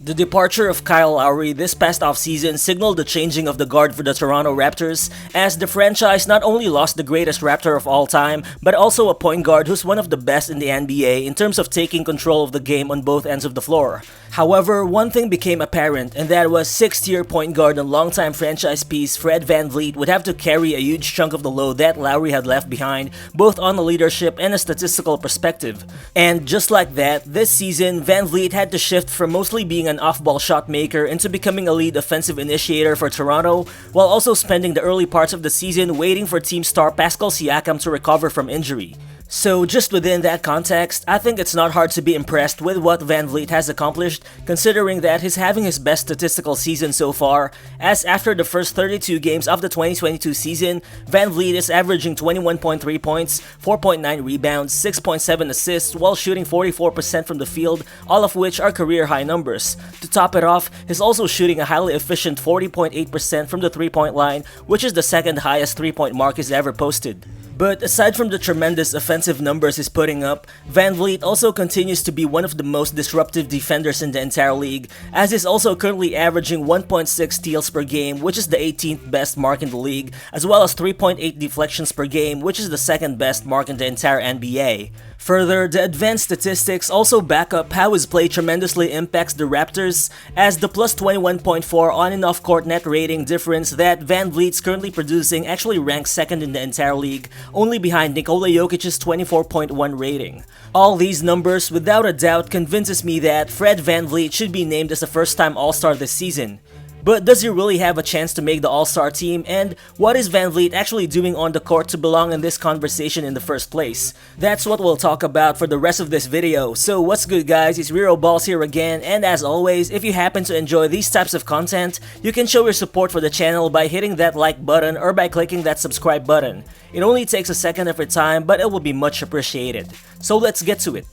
The departure of Kyle Lowry this past offseason signaled the changing of the guard for the Toronto Raptors, as the franchise not only lost the greatest Raptor of all time, but also a point guard who's one of the best in the NBA in terms of taking control of the game on both ends of the floor. However, one thing became apparent, and that was 6th-year point guard and longtime franchise piece Fred VanVleet would have to carry a huge chunk of the load that Lowry had left behind, both on a leadership and a statistical perspective. And just like that, this season, VanVleet had to shift from mostly being an off-ball shot maker into becoming a lead offensive initiator for Toronto, while also spending the early parts of the season waiting for team star Pascal Siakam to recover from injury. So just within that context, I think it's not hard to be impressed with what VanVleet has accomplished, considering that he's having his best statistical season so far, as after the first 32 games of the 2022 season, VanVleet is averaging 21.3 points, 4.9 rebounds, 6.7 assists while shooting 44% from the field, all of which are career high numbers. To top it off, he's also shooting a highly efficient 40.8% from the 3-point line, which is the second highest 3-point mark he's ever posted. But aside from the tremendous offensive numbers he's putting up, VanVleet also continues to be one of the most disruptive defenders in the entire league, as he's also currently averaging 1.6 steals per game, which is the 18th best mark in the league, as well as 3.8 deflections per game, which is the second best mark in the entire NBA. Further, the advanced statistics also back up how his play tremendously impacts the Raptors, as the plus 21.4 on and off court net rating difference that VanVleet's currently producing actually ranks second in the entire league, only behind Nikola Jokic's 24.1 rating. All these numbers without a doubt convinces me that Fred VanVleet should be named as a first-time All-Star this season. But does he really have a chance to make the All-Star team, and what is VanVleet actually doing on the court to belong in this conversation in the first place? That's what we'll talk about for the rest of this video. So what's good guys, it's Rero Balls here again, and as always, if you happen to enjoy these types of content, you can show your support for the channel by hitting that like button or by clicking that subscribe button. It only takes a second of your time, but it will be much appreciated. So let's get to it.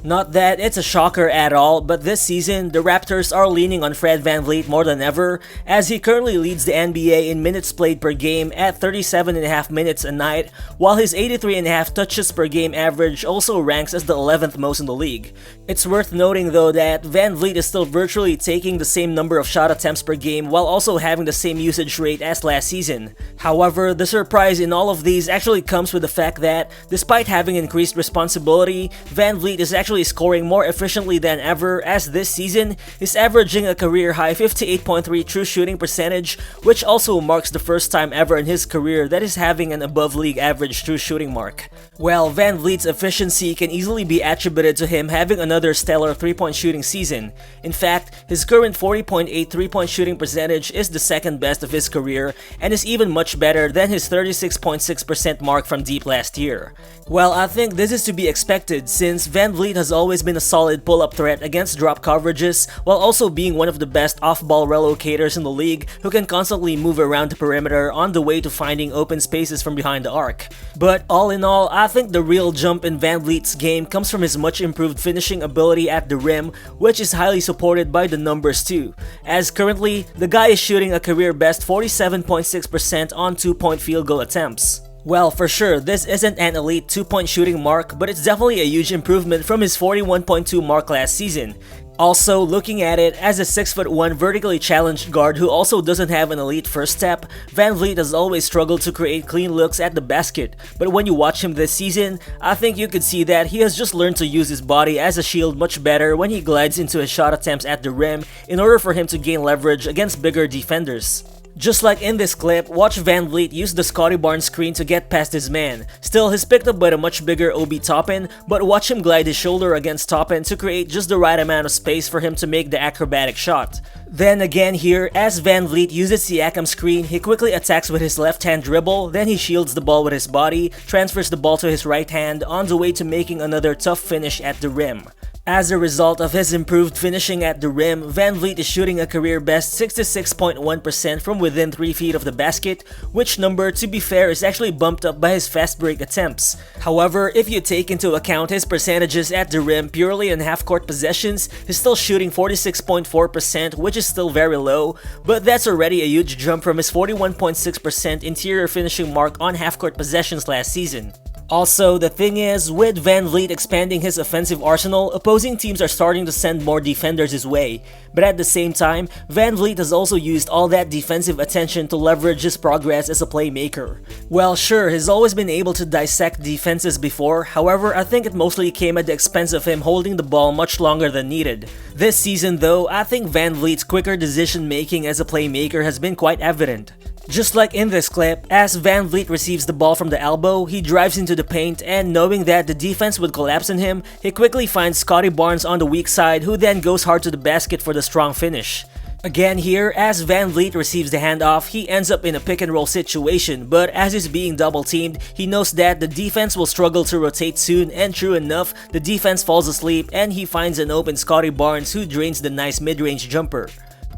Not that it's a shocker at all, but this season, the Raptors are leaning on Fred VanVleet more than ever, as he currently leads the NBA in minutes played per game at 37.5 minutes a night, while his 83.5 touches per game average also ranks as the 11th most in the league. It's worth noting though that VanVleet is still virtually taking the same number of shot attempts per game while also having the same usage rate as last season. However, the surprise in all of these actually comes with the fact that, despite having increased responsibility, VanVleet is actually scoring more efficiently than ever, as this season is averaging a career high 58.3 true shooting percentage, which also marks the first time ever in his career that is having an above league average true shooting mark. Well, VanVleet's efficiency can easily be attributed to him having another stellar 3-point shooting season. In fact, his current 40.8 3-point shooting percentage is the second best of his career and is even much better than his 36.6% mark from deep last year. Well, I think this is to be expected since VanVleet has always been a solid pull-up threat against drop coverages, while also being one of the best off-ball relocators in the league who can constantly move around the perimeter on the way to finding open spaces from behind the arc. But all in all, I think the real jump in VanVleet's game comes from his much improved finishing ability at the rim, which is highly supported by the numbers too, as currently, the guy is shooting a career best 47.6% on 2-point field goal attempts. Well, for sure, this isn't an elite 2-point shooting mark, but it's definitely a huge improvement from his 41.2 mark last season. Also, looking at it as a 6'1" vertically challenged guard who also doesn't have an elite first step, VanVleet has always struggled to create clean looks at the basket, but when you watch him this season, I think you could see that he has just learned to use his body as a shield much better when he glides into his shot attempts at the rim in order for him to gain leverage against bigger defenders. Just like in this clip, watch VanVleet use the Scottie Barnes screen to get past his man. Still, he's picked up by a much bigger Obi Toppin, but watch him glide his shoulder against Toppin to create just the right amount of space for him to make the acrobatic shot. Then again here, as VanVleet uses Siakam's screen, he quickly attacks with his left hand dribble, then he shields the ball with his body, transfers the ball to his right hand on the way to making another tough finish at the rim. As a result of his improved finishing at the rim, VanVleet is shooting a career best 66.1% from within 3 feet of the basket, which number, to be fair, is actually bumped up by his fast break attempts. However, if you take into account his percentages at the rim purely on half-court possessions, he's still shooting 46.4%, which is still very low, but that's already a huge jump from his 41.6% interior finishing mark on half-court possessions last season. Also, the thing is, with VanVleet expanding his offensive arsenal, opposing teams are starting to send more defenders his way. But at the same time, VanVleet has also used all that defensive attention to leverage his progress as a playmaker. Well, sure, he's always been able to dissect defenses before, however, I think it mostly came at the expense of him holding the ball much longer than needed. This season though, I think VanVleet's quicker decision making as a playmaker has been quite evident. Just like in this clip, as VanVleet receives the ball from the elbow, he drives into the paint and knowing that the defense would collapse on him, he quickly finds Scottie Barnes on the weak side who then goes hard to the basket for the strong finish. Again here, as VanVleet receives the handoff, he ends up in a pick and roll situation, but as he's being double teamed, he knows that the defense will struggle to rotate soon and true enough, the defense falls asleep and he finds an open Scottie Barnes who drains the nice mid-range jumper.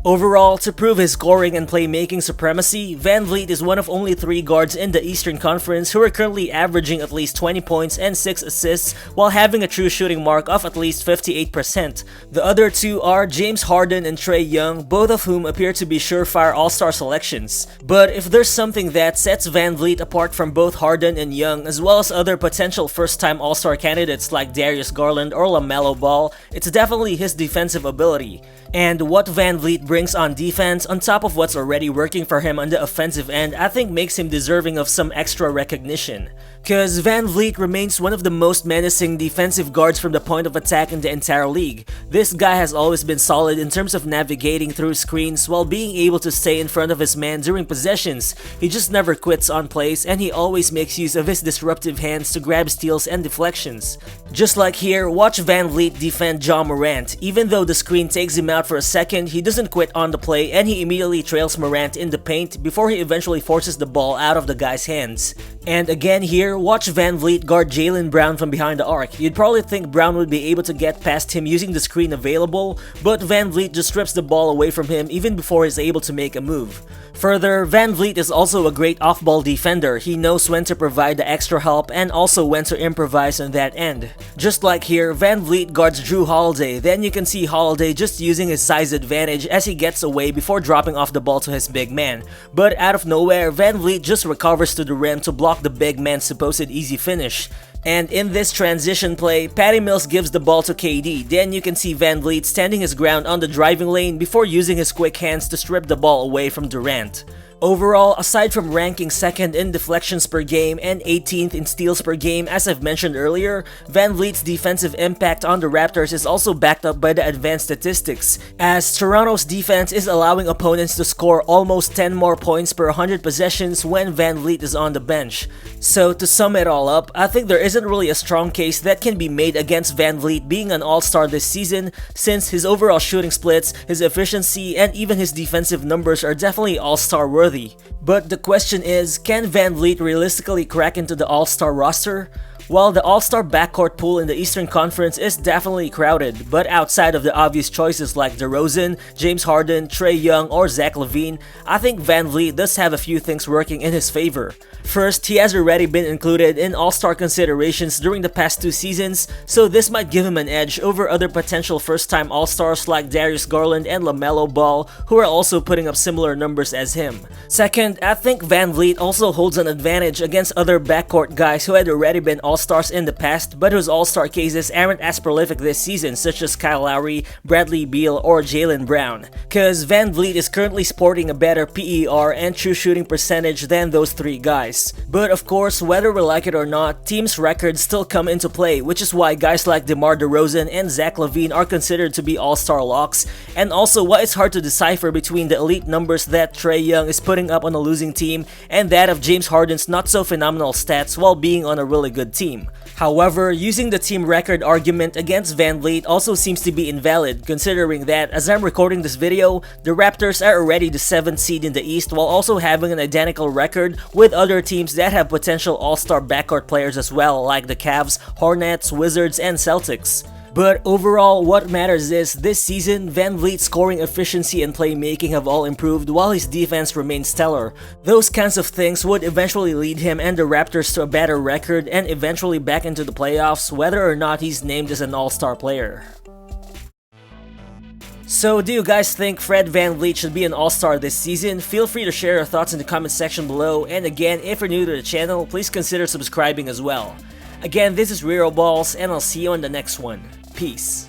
Overall, to prove his scoring and playmaking supremacy, VanVleet is one of only 3 guards in the Eastern Conference who are currently averaging at least 20 points and 6 assists while having a true shooting mark of at least 58%. The other 2 are James Harden and Trae Young, both of whom appear to be surefire All-Star selections. But if there's something that sets VanVleet apart from both Harden and Young as well as other potential first-time All-Star candidates like Darius Garland or LaMelo Ball, it's definitely his defensive ability. And what VanVleet brings on defense, on top of what's already working for him on the offensive end, I think makes him deserving of some extra recognition. Cause VanVleet remains one of the most menacing defensive guards from the point of attack in the entire league. This guy has always been solid in terms of navigating through screens while being able to stay in front of his man during possessions. He just never quits on plays and he always makes use of his disruptive hands to grab steals and deflections. Just like here, watch VanVleet defend Ja Morant. Even though the screen takes him out for a second, he doesn't quit on the play and he immediately trails Morant in the paint before he eventually forces the ball out of the guy's hands. And again here, watch VanVleet guard Jaylen Brown from behind the arc. You'd probably think Brown would be able to get past him using the screen available, but VanVleet just strips the ball away from him even before he's able to make a move. Further, VanVleet is also a great off-ball defender. He knows when to provide the extra help and also when to improvise on that end. Just like here, VanVleet guards Jrue Holiday, then you can see Holiday just using his size advantage as he gets away before dropping off the ball to his big man. But out of nowhere, VanVleet just recovers to the rim to block the big man's supposed easy finish. And in this transition play, Patty Mills gives the ball to KD, then you can see VanVleet standing his ground on the driving lane before using his quick hands to strip the ball away from Durant. Overall, aside from ranking 2nd in deflections per game and 18th in steals per game as I've mentioned earlier, VanVleet's defensive impact on the Raptors is also backed up by the advanced statistics, as Toronto's defense is allowing opponents to score almost 10 more points per 100 possessions when VanVleet is on the bench. So to sum it all up, I think there isn't really a strong case that can be made against VanVleet being an all-star this season, since his overall shooting splits, his efficiency, and even his defensive numbers are definitely all-star worthy. But the question is, can VanVleet realistically crack into the All-Star roster? Well, the All-Star backcourt pool in the Eastern Conference is definitely crowded, but outside of the obvious choices like DeRozan, James Harden, Trae Young, or Zach LaVine, I think VanVleet does have a few things working in his favor. First, he has already been included in All-Star considerations during the past 2 seasons, so this might give him an edge over other potential first-time All-Stars like Darius Garland and LaMelo Ball, who are also putting up similar numbers as him. Second, I think VanVleet also holds an advantage against other backcourt guys who had already been All-Stars in the past, but whose All-Star cases aren't as prolific this season, such as Kyle Lowry, Bradley Beal, or Jaylen Brown. Cause VanVleet is currently sporting a better PER and true shooting percentage than those 3 guys. But of course, whether we like it or not, teams' records still come into play, which is why guys like DeMar DeRozan and Zach LaVine are considered to be all-star locks, and also why it's hard to decipher between the elite numbers that Trae Young is putting up on a losing team and that of James Harden's not so phenomenal stats while being on a really good team. However, using the team record argument against VanVleet also seems to be invalid, considering that, as I'm recording this video, the Raptors are already the 7th seed in the East while also having an identical record with other teams that have potential all-star backcourt players as well, like the Cavs, Hornets, Wizards, and Celtics. But overall, what matters is, this season, VanVleet's scoring efficiency and playmaking have all improved while his defense remains stellar. Those kinds of things would eventually lead him and the Raptors to a better record and eventually back into the playoffs, whether or not he's named as an all-star player. So do you guys think Fred VanVleet should be an All-Star this season? Feel free to share your thoughts in the comment section below, and again, if you're new to the channel, please consider subscribing as well. Again, this is Rero Balls, and I'll see you on the next one. Peace.